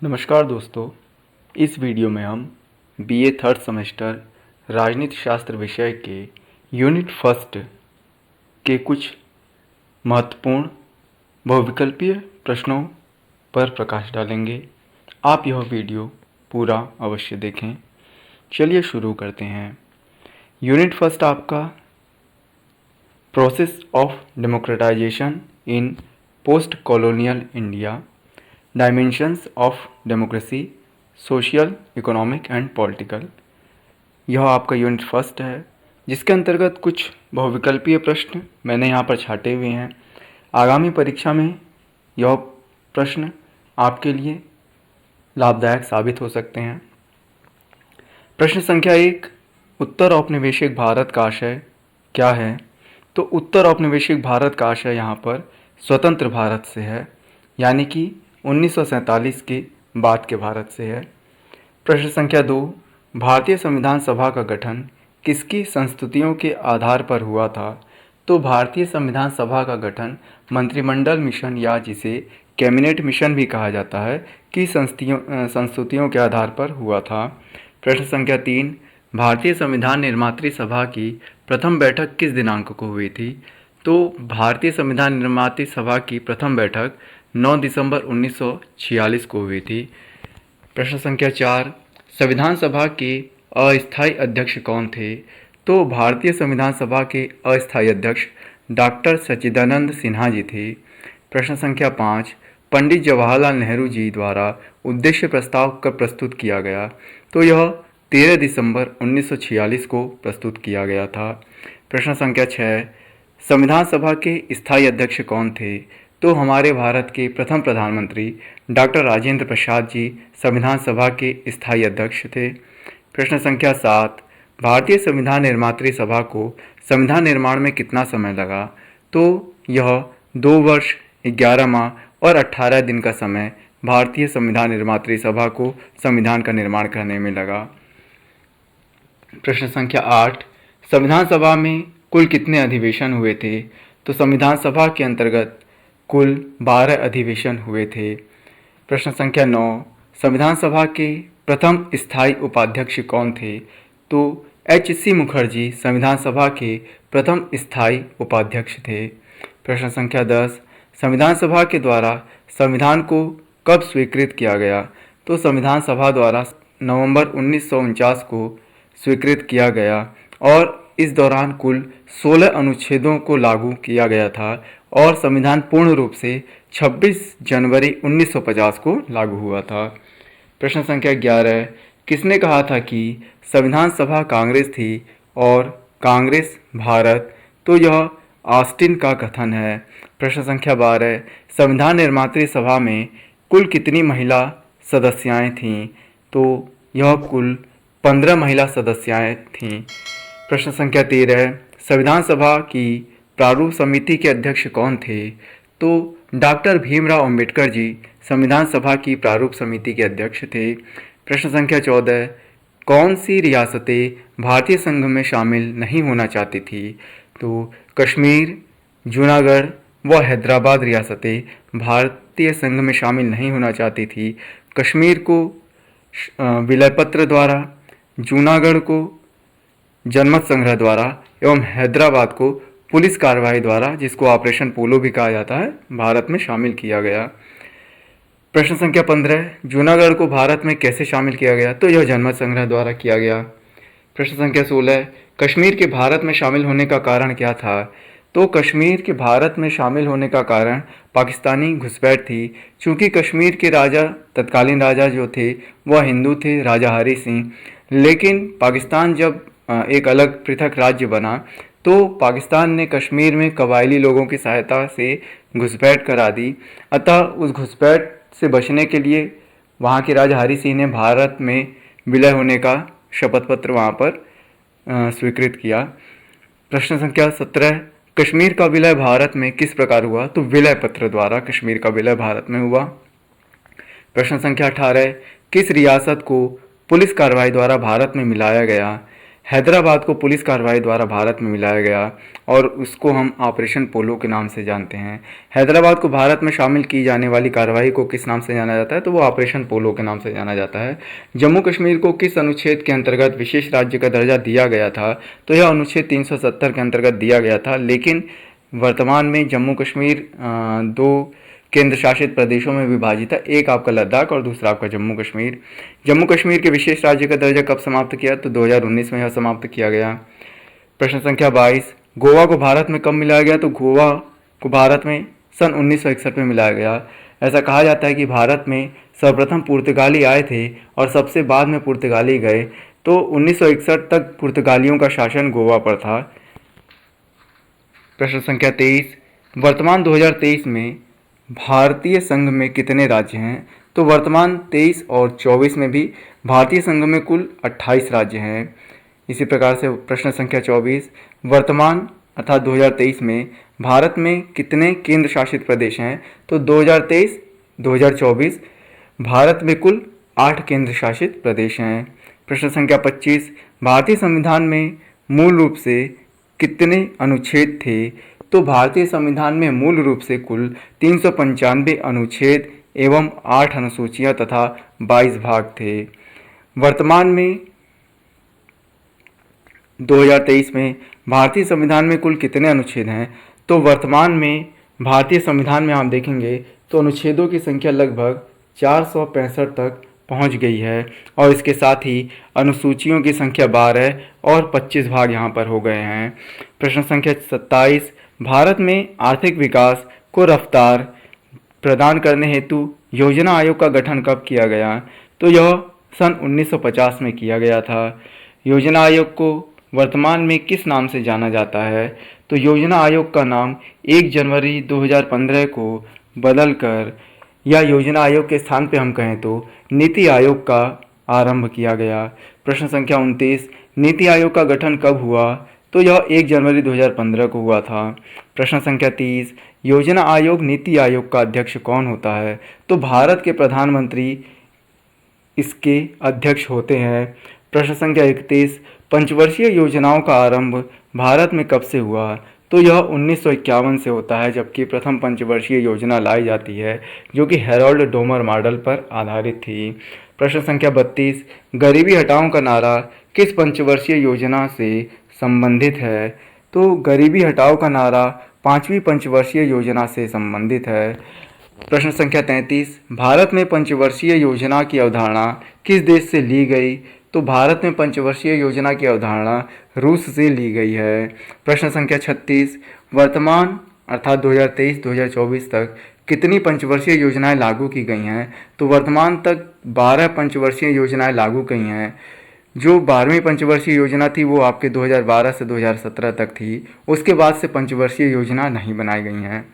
नमस्कार दोस्तों, इस वीडियो में हम बीए थर्ड सेमेस्टर राजनीति शास्त्र विषय के यूनिट फर्स्ट के कुछ महत्वपूर्ण बहुविकल्पीय प्रश्नों पर प्रकाश डालेंगे। आप यह वीडियो पूरा अवश्य देखें। चलिए शुरू करते हैं। यूनिट फर्स्ट आपका process of democratisation in post colonial India, dimensions of democracy, social, economic and political, यह आपका यूनिट फर्स्ट है, जिसके अंतर्गत कुछ बहुविकल्पीय प्रश्न मैंने यहाँ पर छाटे हुए हैं। आगामी परीक्षा में यह प्रश्न आपके लिए लाभदायक साबित हो सकते हैं। प्रश्न संख्या 1, उत्तर औपनिवेशिक भारत का आशय क्या है? तो उत्तर औपनिवेशिक भारत का आशय यहाँ पर स्वतंत्र भारत से है, यानी कि 1947 के बाद के भारत से है। प्रश्न संख्या 2, भारतीय संविधान सभा का गठन किसकी संस्तुतियों के आधार पर हुआ था? तो भारतीय संविधान सभा का गठन मंत्रिमंडल मिशन या जिसे कैबिनेट मिशन भी कहा जाता है की संस्तुतियों के आधार पर हुआ था। प्रश्न संख्या 3, भारतीय संविधान निर्मात्री सभा की प्रथम बैठक किस दिनांक को हुई थी? तो भारतीय संविधान निर्मात्री सभा की प्रथम बैठक 9 दिसंबर 1946 को हुई थी। प्रश्न संख्या 4, संविधान सभा के अस्थायी अध्यक्ष कौन थे? तो भारतीय संविधान सभा के अस्थायी अध्यक्ष डॉक्टर सच्चिदानंद सिन्हा जी थे। प्रश्न संख्या 5, पंडित जवाहरलाल नेहरू जी द्वारा उद्देश्य प्रस्ताव कब प्रस्तुत किया गया? तो यह 13 दिसंबर 1946 को प्रस्तुत किया गया था। प्रश्न संख्या 6, संविधान सभा के स्थायी अध्यक्ष कौन थे? तो हमारे भारत के प्रथम प्रधानमंत्री डॉक्टर राजेंद्र प्रसाद जी संविधान सभा के स्थायी अध्यक्ष थे। प्रश्न संख्या 7, भारतीय संविधान निर्मात्री सभा को संविधान निर्माण में कितना समय लगा? तो यह 2 वर्ष 11 माह और 18 दिन का समय भारतीय संविधान निर्मात्री सभा को संविधान का निर्माण करने में लगा। प्रश्न संख्या 8, संविधान सभा में कुल कितने अधिवेशन हुए थे? तो संविधान सभा के अंतर्गत कुल 12 अधिवेशन हुए थे। प्रश्न संख्या 9, संविधान सभा के प्रथम स्थायी उपाध्यक्ष कौन थे? तो H.C. मुखर्जी संविधान सभा के प्रथम स्थायी उपाध्यक्ष थे। प्रश्न संख्या 10, संविधान सभा के द्वारा संविधान को कब स्वीकृत किया गया? तो संविधान सभा द्वारा नवंबर 1949 को स्वीकृत किया गया और इस दौरान कुल 16 अनुच्छेदों को लागू किया गया था और संविधान पूर्ण रूप से 26 जनवरी 1950 को लागू हुआ था। प्रश्न संख्या 11, किसने कहा था कि संविधान सभा कांग्रेस थी और कांग्रेस भारत? तो यह ऑस्टिन का कथन है। प्रश्न संख्या 12, संविधान निर्मात्री सभा में कुल कितनी महिला सदस्याएं थीं? तो यह कुल 15 महिला सदस्याएं थीं। प्रश्न संख्या 13, संविधान सभा की प्रारूप समिति के अध्यक्ष कौन थे? तो डॉक्टर भीमराव अंबेडकर जी संविधान सभा की प्रारूप समिति के अध्यक्ष थे। प्रश्न संख्या 14, कौन सी रियासतें भारतीय संघ में शामिल नहीं होना चाहती थी? तो कश्मीर, जूनागढ़ व हैदराबाद रियासतें भारतीय संघ में शामिल नहीं होना चाहती थी। कश्मीर को विलय पत्र द्वारा, जूनागढ़ को जनमत संग्रह द्वारा एवं हैदराबाद को पुलिस कार्रवाई द्वारा, जिसको ऑपरेशन पोलो भी कहा जाता है, भारत में शामिल किया गया। प्रश्न संख्या 15, जूनागढ़ को भारत में कैसे शामिल किया गया? तो यह जनमत संग्रह द्वारा किया गया। प्रश्न संख्या 16, कश्मीर के भारत में शामिल होने का कारण क्या था? तो कश्मीर के भारत में शामिल होने का कारण पाकिस्तानी घुसपैठ थी। चूँकि कश्मीर के राजा, तत्कालीन राजा जो थे वह हिंदू थे, राजा हरि सिंह, लेकिन पाकिस्तान जब एक अलग पृथक राज्य बना तो पाकिस्तान ने कश्मीर में कबायली लोगों की सहायता से घुसपैठ करा दी। अतः उस घुसपैठ से बचने के लिए वहाँ के राजा हरि सिंह ने भारत में विलय होने का शपथ पत्र वहाँ पर स्वीकृत किया। प्रश्न संख्या 17, कश्मीर का विलय भारत में किस प्रकार हुआ? तो विलय पत्र द्वारा कश्मीर का विलय भारत में हुआ। प्रश्न संख्या 18, किस रियासत को पुलिस कार्रवाई द्वारा भारत में मिलाया गया? हैदराबाद को पुलिस कार्रवाई द्वारा भारत में मिलाया गया और उसको हम ऑपरेशन पोलो के नाम से जानते हैं। हैदराबाद को भारत में शामिल की जाने वाली कार्रवाई को किस नाम से जाना जाता है? तो वो ऑपरेशन पोलो के नाम से जाना जाता है। जम्मू कश्मीर को किस अनुच्छेद के अंतर्गत विशेष राज्य का दर्जा दिया गया था? तो यह अनुच्छेद 370 के अंतर्गत दिया गया था, लेकिन वर्तमान में जम्मू कश्मीर दो केंद्र शासित प्रदेशों में विभाजित है, एक आपका लद्दाख और दूसरा आपका जम्मू कश्मीर। जम्मू कश्मीर के विशेष राज्य का दर्जा कब समाप्त किया? तो 2019 में यह समाप्त किया गया। प्रश्न संख्या 22, गोवा को भारत में कब मिलाया गया? तो गोवा को भारत में सन 1961 में मिलाया गया। ऐसा कहा जाता है कि भारत में सर्वप्रथम पुर्तगाली आए थे और सबसे बाद में पुर्तगाली गए, तो 1961 तक पुर्तगालियों का शासन गोवा पर था। प्रश्न संख्या 23, वर्तमान 2023 में भारतीय संघ में कितने राज्य हैं? तो वर्तमान 23 और 24 में भी भारतीय संघ में कुल 28 राज्य हैं। इसी प्रकार से प्रश्न संख्या 24, वर्तमान अर्थात 2023 में भारत में कितने केंद्र शासित प्रदेश हैं? तो 2023-2024 भारत में कुल 8 केंद्र शासित प्रदेश हैं। प्रश्न संख्या 25, भारतीय संविधान में मूल रूप से कितने अनुच्छेद थे? तो भारतीय संविधान में मूल रूप से कुल 395 अनुच्छेद एवं 8 अनुसूचियां तथा 22 भाग थे। वर्तमान में 2023 में भारतीय संविधान में कुल कितने अनुच्छेद हैं? तो वर्तमान में भारतीय संविधान में आप देखेंगे तो अनुच्छेदों की संख्या लगभग 465 तक पहुंच गई है और इसके साथ ही अनुसूचियों की संख्या 12 और 25 भाग यहाँ पर हो गए हैं। प्रश्न संख्या 27, भारत में आर्थिक विकास को रफ्तार प्रदान करने हेतु योजना आयोग का गठन कब किया गया? तो यह सन 1950 में किया गया था। योजना आयोग को वर्तमान में किस नाम से जाना जाता है? तो योजना आयोग का नाम 1 जनवरी 2015 को बदलकर या योजना आयोग के स्थान पे हम कहें तो नीति आयोग का आरंभ किया गया। प्रश्न संख्या 29, नीति आयोग का गठन कब हुआ? तो यह 1 जनवरी 2015 को हुआ था। प्रश्न संख्या 30, योजना आयोग नीति आयोग का अध्यक्ष कौन होता है? तो भारत के प्रधानमंत्री इसके अध्यक्ष होते हैं। प्रश्न संख्या 31, पंचवर्षीय योजनाओं का आरंभ भारत में कब से हुआ? तो यह 1951 से होता है, जबकि प्रथम पंचवर्षीय योजना लाई जाती है जो कि हैरोल्ड डोमर मॉडल पर आधारित थी। प्रश्न संख्या 32, गरीबी हटाओ का नारा किस पंचवर्षीय योजना से संबंधित है? तो गरीबी हटाओ का नारा 5वीं पंचवर्षीय योजना से संबंधित है। प्रश्न संख्या 33, भारत में पंचवर्षीय योजना की अवधारणा किस देश से ली गई? तो भारत में पंचवर्षीय योजना की अवधारणा रूस से ली गई है। प्रश्न संख्या 36, वर्तमान अर्थात 2023-2024 तक कितनी पंचवर्षीय योजनाएं लागू की गई हैं? तो वर्तमान तक 12 पंचवर्षीय योजनाएं लागू की हैं। जो 12वीं पंचवर्षीय योजना थी वो आपके 2012 से 2017 तक थी, उसके बाद से पंचवर्षीय योजना नहीं बनाई गई हैं।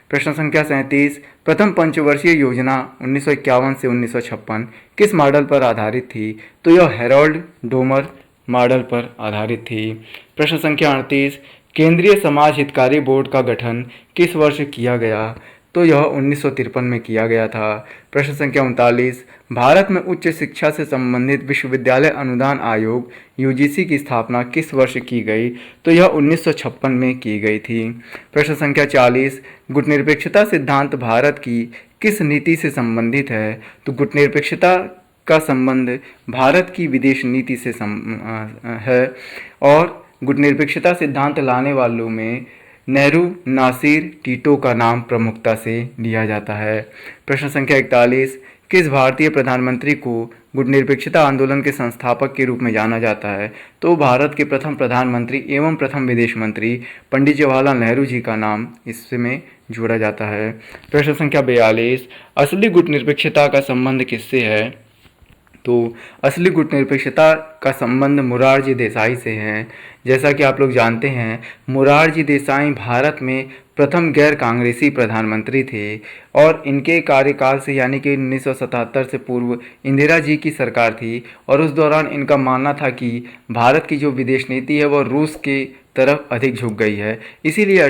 प्रश्न संख्या 37, प्रथम पंचवर्षीय योजना 1951 से 1956 किस मॉडल पर आधारित थी? तो यह हैरोल्ड डोमर मॉडल पर आधारित थी। प्रश्न संख्या 38, केंद्रीय समाज हितकारी बोर्ड का गठन किस वर्ष किया गया? तो यह 1953 में किया गया था। प्रश्न संख्या 39, भारत में उच्च शिक्षा से संबंधित विश्वविद्यालय अनुदान आयोग यूजीसी की स्थापना किस वर्ष की गई? तो यह 1956 में की गई थी। प्रश्न संख्या 40, गुटनिरपेक्षता सिद्धांत भारत की किस नीति से संबंधित है? तो गुटनिरपेक्षता का संबंध भारत की विदेश नीति से है और गुटनिरपेक्षता सिद्धांत लाने वालों में नेहरू, नासिर, टीटो का नाम प्रमुखता से लिया जाता है। प्रश्न संख्या 41, किस भारतीय प्रधानमंत्री को गुटनिरपेक्षता आंदोलन के संस्थापक के रूप में जाना जाता है? तो भारत के प्रथम प्रधानमंत्री एवं प्रथम विदेश मंत्री पंडित जवाहरलाल नेहरू जी का नाम इसमें जोड़ा जाता है। प्रश्न संख्या 42, असली गुटनिरपेक्षता का संबंध किससे है? तो असली गुटनिरपेक्षता का संबंध मोरारजी देसाई से है। जैसा कि आप लोग जानते हैं, मोरारजी देसाई भारत में प्रथम गैर कांग्रेसी प्रधानमंत्री थे और इनके कार्यकाल से यानी कि 1977 से पूर्व इंदिरा जी की सरकार थी और उस दौरान इनका मानना था कि भारत की जो विदेश नीति है वह रूस के तरफ अधिक झुक गई है, इसीलिए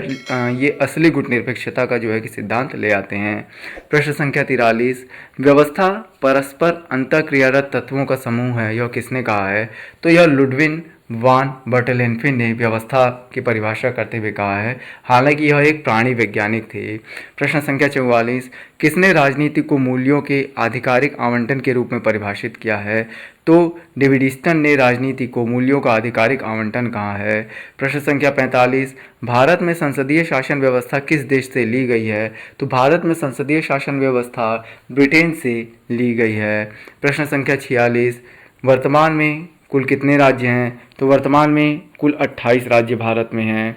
ये असली गुटनिरपेक्षता का जो है कि सिद्धांत ले आते हैं। प्रश्न संख्या 43, व्यवस्था परस्पर अंतःक्रियारत तत्वों का समूह है, यह किसने कहा है? तो यह लुडविन वान बर्टलेन्फिन ने व्यवस्था की परिभाषा करते हुए कहा है, हालांकि यह एक प्राणी वैज्ञानिक थे। प्रश्न संख्या 44, किसने राजनीति को मूल्यों के आधिकारिक आवंटन के रूप में परिभाषित किया है? तो डेविड ने राजनीति को मूल्यों का आधिकारिक आवंटन कहा है। प्रश्न संख्या 45, भारत में संसदीय शासन व्यवस्था किस देश से ली गई है? तो भारत में संसदीय शासन व्यवस्था ब्रिटेन से ली गई है। प्रश्न संख्या 46, वर्तमान में कुल कितने राज्य हैं? तो वर्तमान में कुल 28 राज्य भारत में हैं।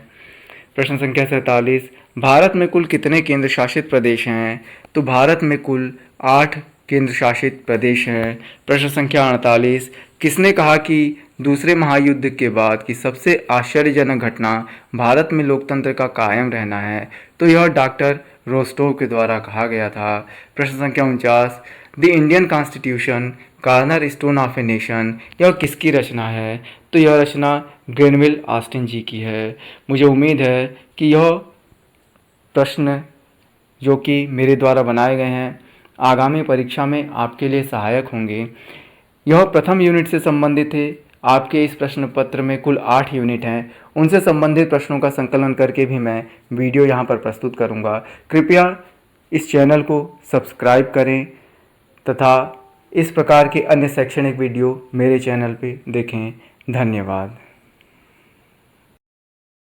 प्रश्न संख्या 47, भारत में कुल कितने केंद्र शासित प्रदेश हैं? तो भारत में कुल 8 केंद्र शासित प्रदेश हैं। प्रश्न संख्या 48, किसने कहा कि दूसरे महायुद्ध के बाद की सबसे आश्चर्यजनक घटना भारत में लोकतंत्र का कायम रहना है? तो यह डॉक्टर रोस्टोव के द्वारा कहा गया था। प्रश्न संख्या 49, the Indian constitution corner stone of a nation, यह किसकी रचना है? तो यह रचना ग्रेनविल ऑस्टिन जी की है। मुझे उम्मीद है कि यह प्रश्न जो कि मेरे द्वारा बनाए गए हैं आगामी परीक्षा में आपके लिए सहायक होंगे। यह प्रथम यूनिट से संबंधित है। आपके इस प्रश्न पत्र में कुल 8 यूनिट हैं, उनसे संबंधित प्रश्नों का संकलन करके भी मैं वीडियो यहाँ पर प्रस्तुत करूँगा। कृपया इस चैनल को सब्सक्राइब करें तथा इस प्रकार के अन्य शैक्षणिक वीडियो मेरे चैनल पे देखें। धन्यवाद।